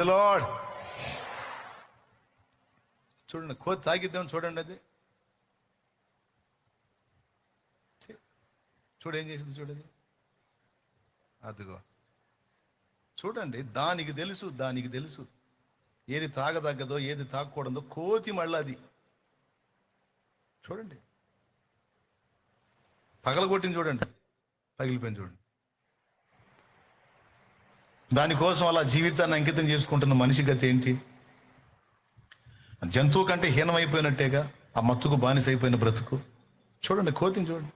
The lord. చూడండి, కోతి తాగిద్దాం చూడండి, అది ఏం చేసింది చూడండి, అదిగో చూడండి. దానికి తెలుసు ఏది తాగదగ్గదో ఏది తాగకూడదో. కోతి మళ్ళీ అది చూడండి, పగలగొట్టింది చూడండి, పగిలిపోయింది చూడండి. దానికోసం అలా జీవితాన్ని అంకితం చేసుకుంటున్న మనిషి గతి ఏంటి? జంతువు కంటే హీనమైపోయినట్టేగా ఆ మత్తుకు బానిస అయిపోయిన బ్రతుకు. చూడండి, కోతిని చూడండి.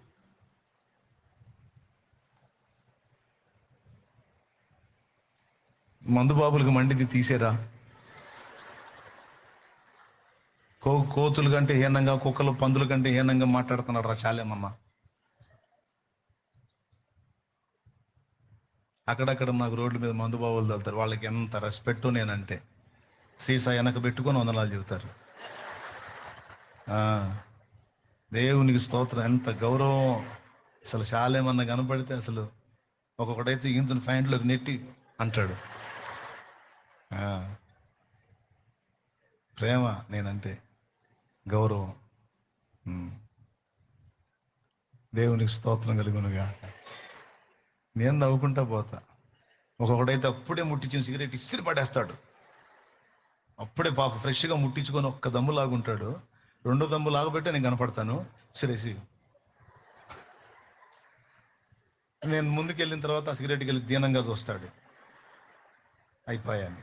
మందు బాబులకు మండిది తీసేరా. కోతుల కంటే హీనంగా, కుక్కలు పందుల కంటే హీనంగా మాట్లాడుతున్నాడు రా చాలేమన్నా. అక్కడక్కడ నాకు రోడ్ల మీద మందు బాబులు తగులుతారు. వాళ్ళకి ఎంత రెస్పెక్ట్ నేనంటే సీసా వెనక పెట్టుకొని వందనాలు చెబుతారు. దేవునికి స్తోత్రం, ఎంత గౌరవం. అసలు చాలేమన్నా కనపడితే అసలు ఒక్కొక్కడైతే ఇంచిన ఫ్యాంట్లోకి నెట్టి అంటాడు. ప్రేమ నేనంటే, గౌరవం. దేవునికి స్తోత్రం కలుగునుగా. నేను నవ్వుకుంటా పోతా. ఒక్కొక్కడైతే అప్పుడే ముట్టించిన సిగరెట్ ఇసిరి పడేస్తాడు. అప్పుడే పాప ఫ్రెష్గా ముట్టించుకొని ఒక్క దమ్ము లాగుంటాడు. రెండో దమ్ము లాగబెట్టే నేను కనపడతాను. సిరేసి నేను ముందుకు వెళ్ళిన తర్వాత ఆ సిగరెట్కి వెళ్ళి దీనంగా చూస్తాడు. అయిపోయాను.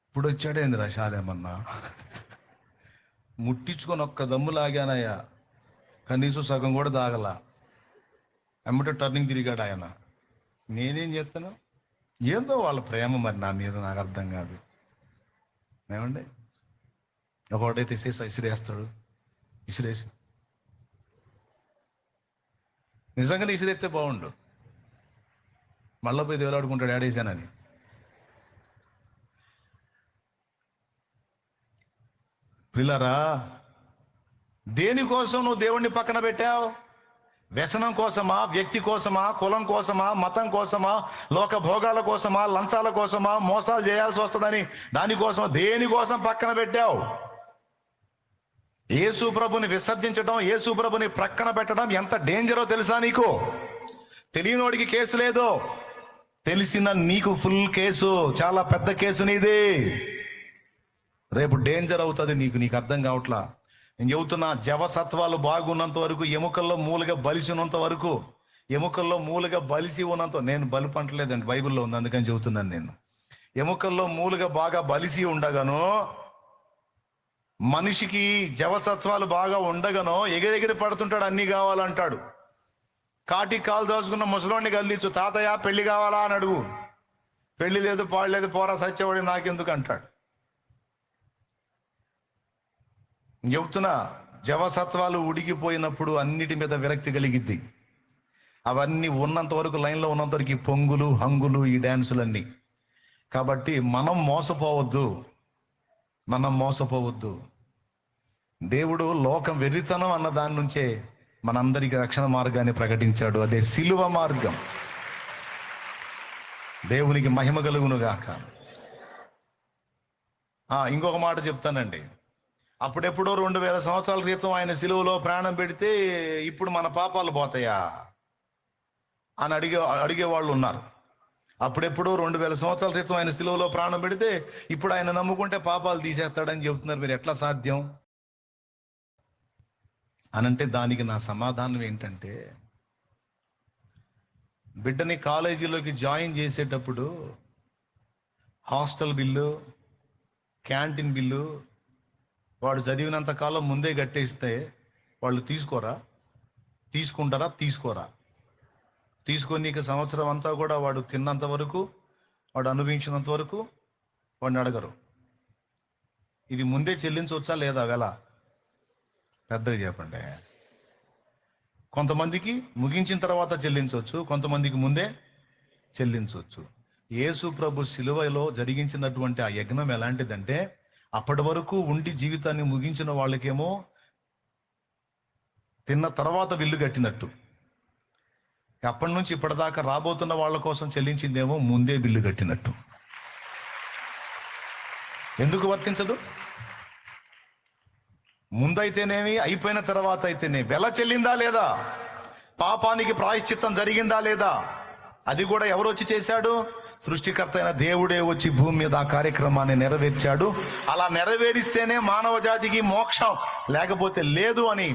ఇప్పుడు వచ్చాడేందిరా శాలేమన్నా. ముట్టించుకొని ఒక్క దమ్ము లాగానయ్యా, కనీసం సగం కూడా దాగలా. ఎమ్మటే టర్నింగ్ తిరిగాడు ఆయన. నేనేం చేస్తాను? ఏందో వాళ్ళ ప్రేమ మరి నా మీద, నాకు అర్థం కాదు. ఏమండి, ఒకటైతే ఇసిరేస్తాడు. ఇసిరేసి నిజంగానే ఇసిరేస్తే బాగుండు. మళ్ళీ పోయి దేవులాడుకుంటాడు ఆడేసానని. పిల్లరా, దేనికోసం నువ్వు దేవుణ్ణి పక్కన పెట్టావు? వ్యసనం కోసమా? వ్యక్తి కోసమా? కులం కోసమా? మతం కోసమా? లోక భోగాల కోసమా? లంచాల కోసమా? మోసాలు చేయాల్సి వస్తుందని దానికోసం, దేనికోసం పక్కన పెట్టావు? యేసు ప్రభుని విసర్జించడం, యేసు ప్రభుని ప్రక్కన పెట్టడం ఎంత డేంజరో తెలుసా నీకు? తెలియనోడికి కేసు లేదు, తెలిసిన నీకు ఫుల్ కేసు. చాలా పెద్ద కేసు నీది. రేపు డేంజర్ అవుతుంది నీకు అర్థం కావట్లా. నేను చెబుతున్నా, జవసత్వాలు బాగున్నంత వరకు, ఎముకల్లో మూలుగా బలిసి ఉన్నంత వరకు, ఎముకల్లో మూలుగా బలిసి ఉన్నంత, నేను బలుపు అంటలేదండి, బైబిల్లో ఉంది అందుకని చెబుతున్నాను. నేను ఎముకల్లో మూలుగా బాగా బలిసి ఉండగాను, మనిషికి జవసత్వాలు బాగా ఉండగానో ఎగిరెగిరి పడుతుంటాడు, అన్నీ కావాలంటాడు. కాటికి కాలు దోచుకున్న ముసలోడిని గల్లించు, తాతయ్య పెళ్లి కావాలా అని అడుగు. పెళ్లి లేదు, పాడలేదు, పోరా సచ్చేవాడి నాకెందుకు అంటాడు. చెబుతున్నా, జవసత్వాలు ఉడికిపోయినప్పుడు అన్నిటి మీద విరక్తి కలిగిద్ది. అవన్నీ ఉన్నంత వరకు, లైన్లో ఉన్నంత వరకు ఈ పొంగులు, హంగులు, ఈ డ్యాన్సులన్నీ. కాబట్టి మనం మోసపోవద్దు. దేవుడు లోకం వెర్రితనం అన్న దాని నుంచే మనందరికీ రక్షణ మార్గాన్ని ప్రకటించాడు. అదే సిలువ మార్గం. దేవునికి మహిమ కలుగునుగాక. ఇంకొక మాట చెప్తానండి. అప్పుడెప్పుడో 2000 సంవత్సరాల క్రితం ఆయన సిలువలో ప్రాణం పెడితే ఇప్పుడు మన పాపాలు పోతాయా అని అడిగే వాళ్ళు ఉన్నారు. అప్పుడెప్పుడో 2000 సంవత్సరాల క్రితం ఆయన సిలువలో ప్రాణం పెడితే ఇప్పుడు ఆయన నమ్ముకుంటే పాపాలు తీసేస్తాడని చెబుతున్నారు. మీరు ఎట్లా సాధ్యం అనంటే దానికి నా సమాధానం ఏంటంటే, బిడ్డని కాలేజీలోకి జాయిన్ చేసేటప్పుడు హాస్టల్ బిల్లు, క్యాంటీన్ బిల్లు వాడు చదివినంత కాలం ముందే కట్టేస్తే వాళ్ళు తీసుకుంటారా? తీసుకొని ఇక సంవత్సరం అంతా కూడా వాడు తిన్నంత వరకు, వాడు అనుభవించినంత వరకు వాడిని అడగరు. ఇది ముందే చెల్లించవచ్చా లేదా? వెల పెద్దగా చెప్పండి. కొంతమందికి ముగించిన తర్వాత చెల్లించవచ్చు, కొంతమందికి ముందే చెల్లించవచ్చు. యేసు ప్రభు సిలువలో జరిగించినటువంటి ఆ యజ్ఞం ఎలాంటిదంటే, అప్పటి వరకు ఉండి జీవితాన్ని ముగించిన వాళ్ళకేమో తిన్న తర్వాత బిల్లు కట్టినట్టు, అప్పటి నుంచి ఇప్పటిదాకా రాబోతున్న వాళ్ళ కోసం చెల్లించిందేమో ముందే బిల్లు కట్టినట్టు. ఎందుకు వర్తించదు? ముందైతేనేమి, అయిపోయిన తర్వాత అయితేనే వెల చెల్లిందా లేదా, పాపానికి ప్రాయశ్చిత్తం జరిగిందా లేదా, అది కూడా ఎవరు వచ్చి చేశాడు? సృష్టికర్త అయిన దేవుడే వచ్చి భూమి మీద ఆ కార్యక్రమాన్ని నెరవేర్చాడు. అలా నెరవేరిస్తేనే మానవ జాతికి మోక్షం, లేకపోతే లేదు అని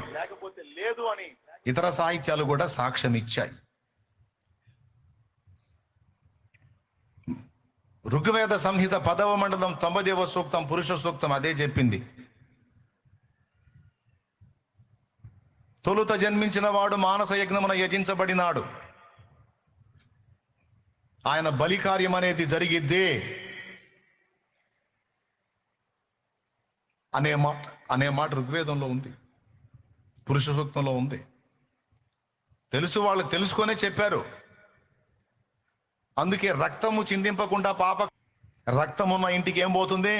ఇతర సాహిత్యాలు కూడా సాక్ష్యం ఇచ్చాయి. ఋగ్వేద సంహిత 10వ మండలం 9వ సూక్తం పురుష సూక్తం అదే చెప్పింది. తొలుత జన్మించిన వాడు మానస యజ్ఞమున యజించబడినాడు, ఆయన బలి కార్యం అనేది జరిగిద్దే అనే మాట ఋగ్వేదంలో ఉంది, పురుష సూక్తంలో ఉంది. తెలుసు, వాళ్ళు తెలుసుకొనే చెప్పారు. అందుకే రక్తము చిందింపకుండా రక్తమున్న ఇంటికి ఏం పోతుంది?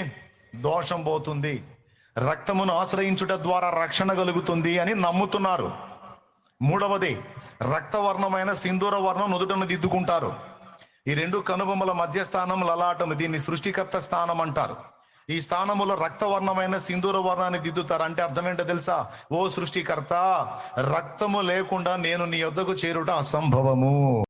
దోషం పోతుంది. రక్తమును ఆశ్రయించుట ద్వారా రక్షణ కలుగుతుంది అని నమ్ముతున్నారు. మూడవది, రక్తవర్ణమైన సింధూర వర్ణం నుదుటను దిద్దుకుంటారు. ఈ రెండు కనుబొమ్మల మధ్యస్థానం లలాటం, దీన్ని సృష్టికర్త స్థానం అంటారు. ఈ స్థానములో రక్తవర్ణమైన సింధూర వర్ణాన్ని దిద్దుతారు. అంటే అర్థం ఏంటో తెలుసా? ఓ సృష్టికర్త, రక్తము లేకుండా నేను నీ యొద్దకు చేరుట అసంభవము.